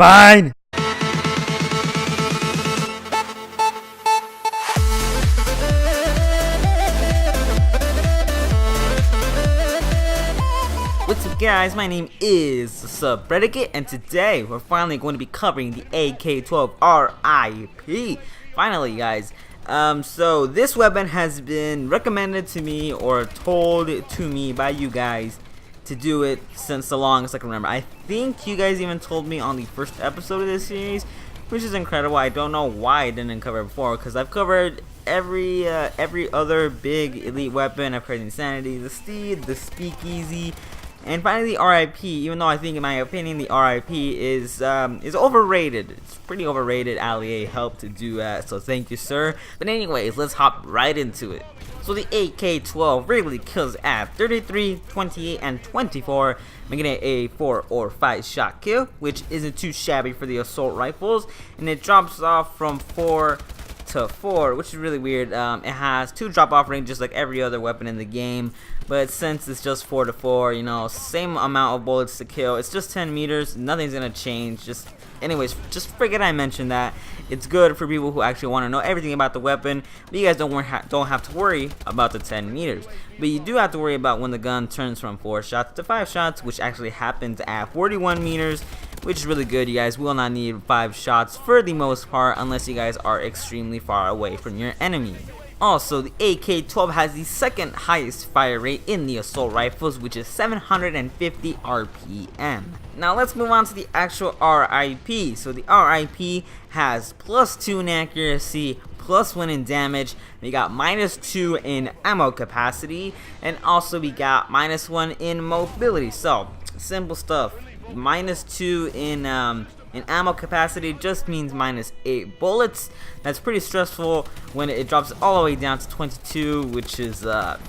Fine. What's up guys, my name is Subredicate, and today we're finally going to be covering the AK12 R.I.P. Finally guys, so this weapon has been recommended to me or told to me by you guys to do it since the longest I can remember. I think you guys even told me on the first episode of this series, which is incredible. I don't know why I didn't cover it before, because I've covered every other big elite weapon. I've covered the Insanity, the Steed, the Speakeasy, and finally the R.I.P. Even though I think, in my opinion, the R.I.P. is overrated. It's pretty overrated. Ali helped to do that, so thank you, sir. But anyways, let's hop right into it. So the AK12 really kills at 33, 28, and 24, making it a 4 or 5 shot kill, which isn't too shabby for the assault rifles, and it drops off from 4 to 4, which is really weird. It has 2 drop off ranges like every other weapon in the game, but since it's just 4 to 4, you know, same amount of bullets to kill. It's just 10 meters, nothing's gonna change. Anyways, just forget I mentioned that. It's good for people who actually want to know everything about the weapon, but you guys don't have to worry about the 10 meters. But you do have to worry about when the gun turns from 4 shots to 5 shots, which actually happens at 41 meters, which is really good. You guys will not need 5 shots for the most part, unless you guys are extremely far away from your enemy. Also, the AK-12 has the second highest fire rate in the assault rifles, which is 750 RPM. Now let's move on to the actual R.I.P. So the R.I.P. has +2 in accuracy, +1 in damage. We got -2 in ammo capacity, and also we got -1 in mobility. So simple stuff. -2 in ammo capacity just means -8 bullets. That's pretty stressful when it drops all the way down to 22, which is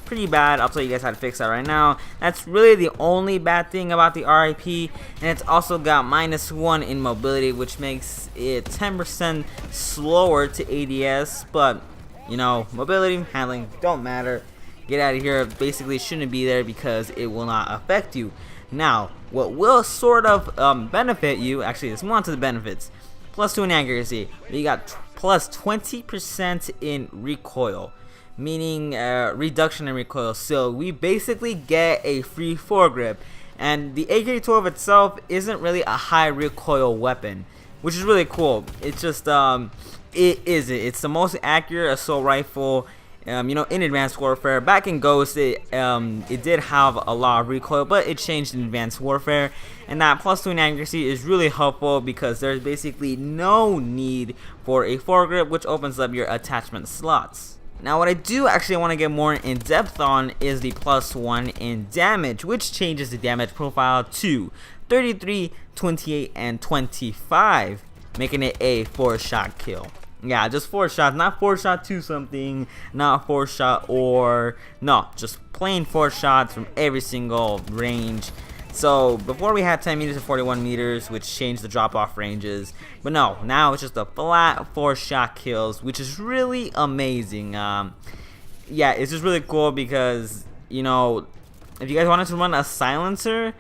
pretty bad. I'll tell you guys how to fix that right now. That's really the only bad thing about the R.I.P. And it's also got -1 in mobility, which makes it 10% slower to ADS. But you know, mobility, handling don't matter. Get out of here. Basically shouldn't be there because it will not affect you. Now, what will sort of benefit you, actually, let's move on to the benefits. +2 in accuracy. We got +20% in recoil, meaning reduction in recoil. So we basically get a free foregrip. And the AK-12 itself isn't really a high recoil weapon, which is really cool. It's just, it's the most accurate assault rifle. You know, in Advanced Warfare. Back in Ghost, it did have a lot of recoil, but it changed in Advanced Warfare, and that +2 in accuracy is really helpful because there's basically no need for a foregrip, which opens up your attachment slots. Now, what I do actually want to get more in depth on is the +1 in damage, which changes the damage profile to 33, 28, and 25, making it a 4-shot kill. Yeah, just 4 shots, not 4 shot 2 something, not 4 shot or, no, just plain 4 shots from every single range. So before we had 10 meters and 41 meters, which changed the drop off ranges, but no, now it's just a flat 4 shot kills, which is really amazing. Yeah, it's just really cool because, you know, if you guys wanted to run a silencer,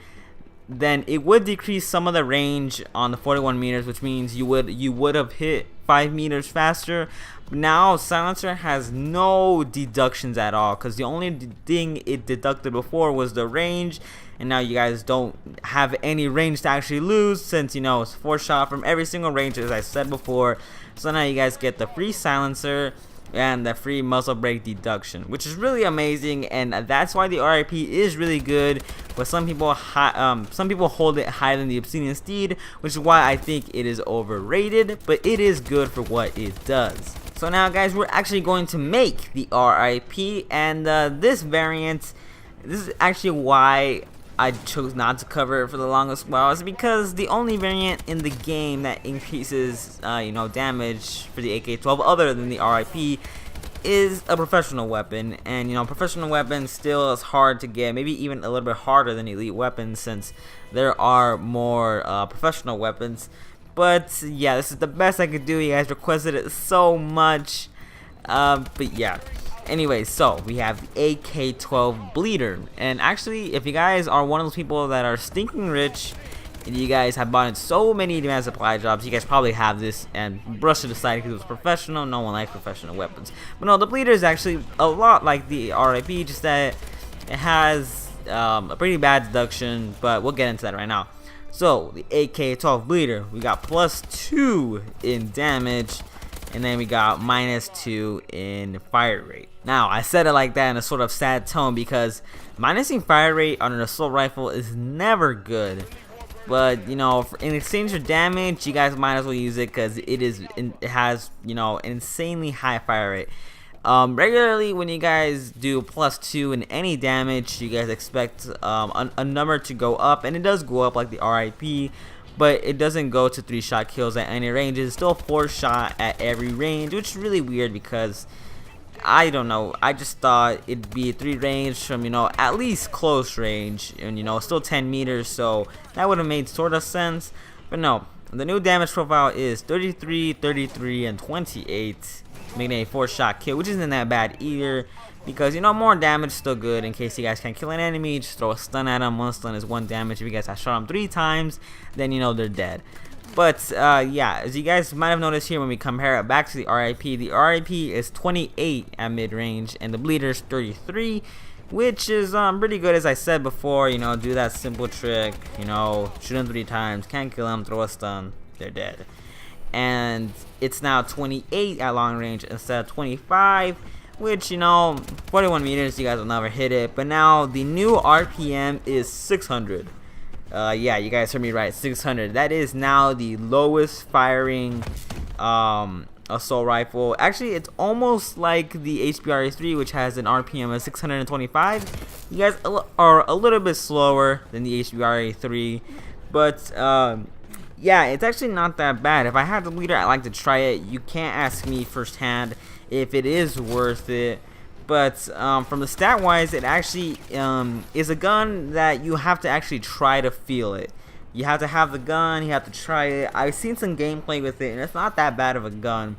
then it would decrease some of the range on the 41 meters, which means you would have hit 5 meters faster. Now silencer has no deductions at all, because the only thing it deducted before was the range, and now you guys don't have any range to actually lose, since, you know, it's 4 shot from every single range, as I said before. So now you guys get the free silencer and the free muzzle brake deduction, which is really amazing, and that's why the R.I.P. is really good. But some people hold it higher than the Obsidian Steed, which is why I think it is overrated, but it is good for what it does. So now guys, we're actually going to make the R.I.P. and this variant, this is actually why I chose not to cover it for the longest while, is because the only variant in the game that increases you know, damage for the AK-12 other than the R.I.P. is a professional weapon, and you know, professional weapons still is hard to get, maybe even a little bit harder than elite weapons, since there are more professional weapons. But yeah, this is the best I could do. You guys requested it so much, but yeah. Anyway, so we have the AK12 Bleeder, and actually, if you guys are one of those people that are stinking rich and you guys have bought in so many demand supply drops, you guys probably have this and brushed it aside because it was professional. No one likes professional weapons. But no, the bleeder is actually a lot like the R.I.P, just that it has a pretty bad deduction, but we'll get into that right now. So the AK12 bleeder, we got +2 in damage, and then we got -2 in fire rate. Now, I said it like that in a sort of sad tone because minusing fire rate on an assault rifle is never good. But, you know, in exchange for damage, you guys might as well use it because it has, you know, an insanely high fire rate. Regularly, when you guys do +2 in any damage, you guys expect a number to go up, and it does go up like the R.I.P, but it doesn't go to 3-shot kills at any ranges. It's still 4-shot at every range, which is really weird because I don't know, I just thought it'd be 3 range from, you know, at least close range, and you know, still 10 meters, so that would have made sort of sense. But no, the new damage profile is 33, 33, and 28, making a 4-shot kill, which isn't that bad either, because, you know, more damage is still good. In case you guys can't kill an enemy, just throw a stun at them. 1 stun is 1 damage. If you guys have shot them 3 times, then you know they're dead. But yeah, as you guys might have noticed here, when we compare it back to the R.I.P is 28 at mid-range, and the bleeder is 33, which is pretty good. As I said before, you know, do that simple trick, you know, shoot them 3 times, can't kill them, throw a stun, they're dead. And it's now 28 at long range instead of 25, which, you know, 41 meters, you guys will never hit it. But now the new RPM is 600. Yeah, you guys heard me right, 600. That is now the lowest firing assault rifle. Actually, it's almost like the HBR3, which has an RPM of 625. You guys are a little bit slower than the HBR3, but yeah, it's actually not that bad. If I had the bleeder, I'd like to try it. You can't ask me firsthand if it is worth it. But from the stat wise, it actually is a gun that you have to actually try to feel it. You have to have the gun, you have to try it. I've seen some gameplay with it, and it's not that bad of a gun.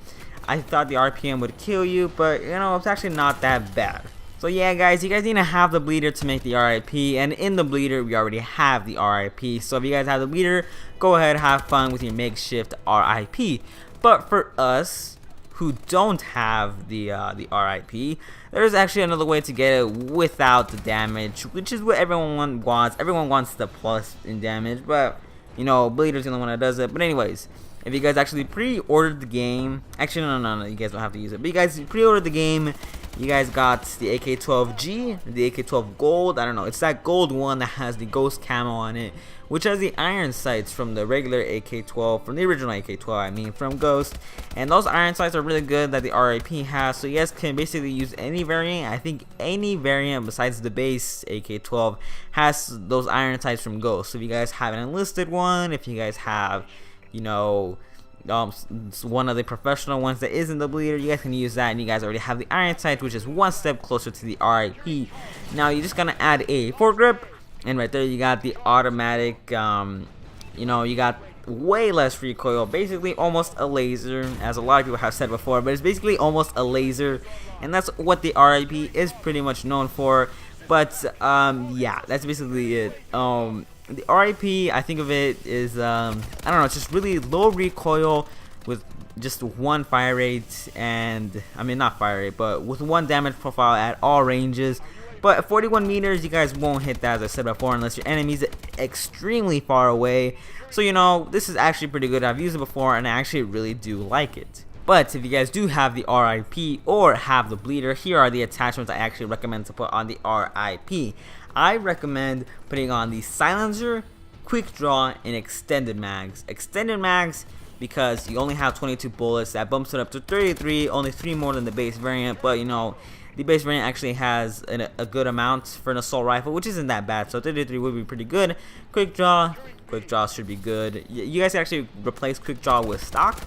I thought the RPM would kill you, but you know, it's actually not that bad. So yeah, guys, you guys need to have the bleeder to make the R.I.P, and in the bleeder, we already have the R.I.P. So if you guys have the bleeder, go ahead, have fun with your makeshift R.I.P. But for us who don't have the R.I.P, there's actually another way to get it without the damage, which is what everyone wants. Everyone wants the plus in damage, but you know, bleeder's the only one that does it. But anyways, if you guys actually pre-ordered the game, actually no, you guys don't have to use it, but you guys pre-ordered the game, you guys got the AK12G, the AK12 Gold, I don't know, it's that gold one that has the ghost camo on it, which has the iron sights from the regular AK12, from the original AK12, I mean, from Ghost. And those iron sights are really good that the R.I.P has, so you guys can basically use any variant. I think any variant besides the base AK12 has those iron sights from Ghost. So if you guys have an enlisted one, if you guys have, you know, one of the professional ones that isn't the bleeder, you guys can use that, and you guys already have the iron sight, which is 1 step closer to the R.I.P. Now you're just gonna add a foregrip, and right there you got the automatic, you know, you got way less recoil, basically almost a laser, as a lot of people have said before, but it's basically almost a laser, and that's what the R.I.P is pretty much known for. But yeah, that's basically it. The R.I.P, I think of it is, I don't know, it's just really low recoil with just 1 fire rate, and, I mean, not fire rate, but with 1 damage profile at all ranges. But at 41 meters, you guys won't hit that, as I said before, unless your enemy's extremely far away. So, you know, this is actually pretty good. I've used it before, and I actually really do like it. But if you guys do have the R.I.P or have the bleeder, here are the attachments I actually recommend to put on the R.I.P. I recommend putting on the silencer, quick draw, and extended mags. Extended mags because you only have 22 bullets. That bumps it up to 33, only 3 more than the base variant. But you know, the base variant actually has a good amount for an assault rifle, which isn't that bad. So 33 would be pretty good. Quick draw should be good. You guys can actually replace quick draw with stock.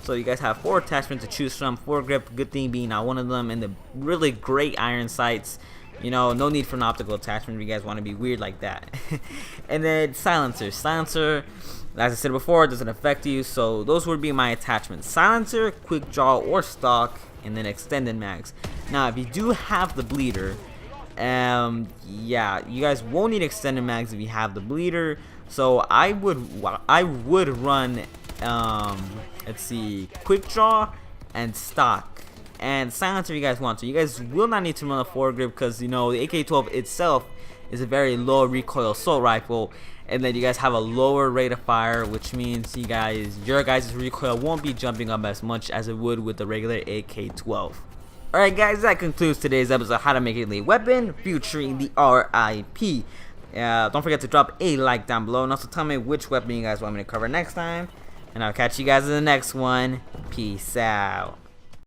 So you guys have 4 attachments to choose from. Foregrip, good thing being not one of them, and the really great iron sights. You know, no need for an optical attachment if you guys want to be weird like that. And then silencer, as I said before, doesn't affect you, so those would be my attachments: silencer, quick draw, or stock, and then extended mags. Now if you do have the bleeder, Yeah, you guys won't need extended mags if you have the bleeder. So I would run let's see, quick draw and stock and silence if you guys want. So you guys will not need to run a foregrip because you know the AK-12 itself is a very low recoil assault rifle, and then you guys have a lower rate of fire, which means your guys' recoil won't be jumping up as much as it would with the regular AK-12. Alright guys, that concludes today's episode of How to Make a Elite Weapon featuring the R.I.P. Don't forget to drop a like down below and also tell me which weapon you guys want me to cover next time. And I'll catch you guys in the next one. Peace out.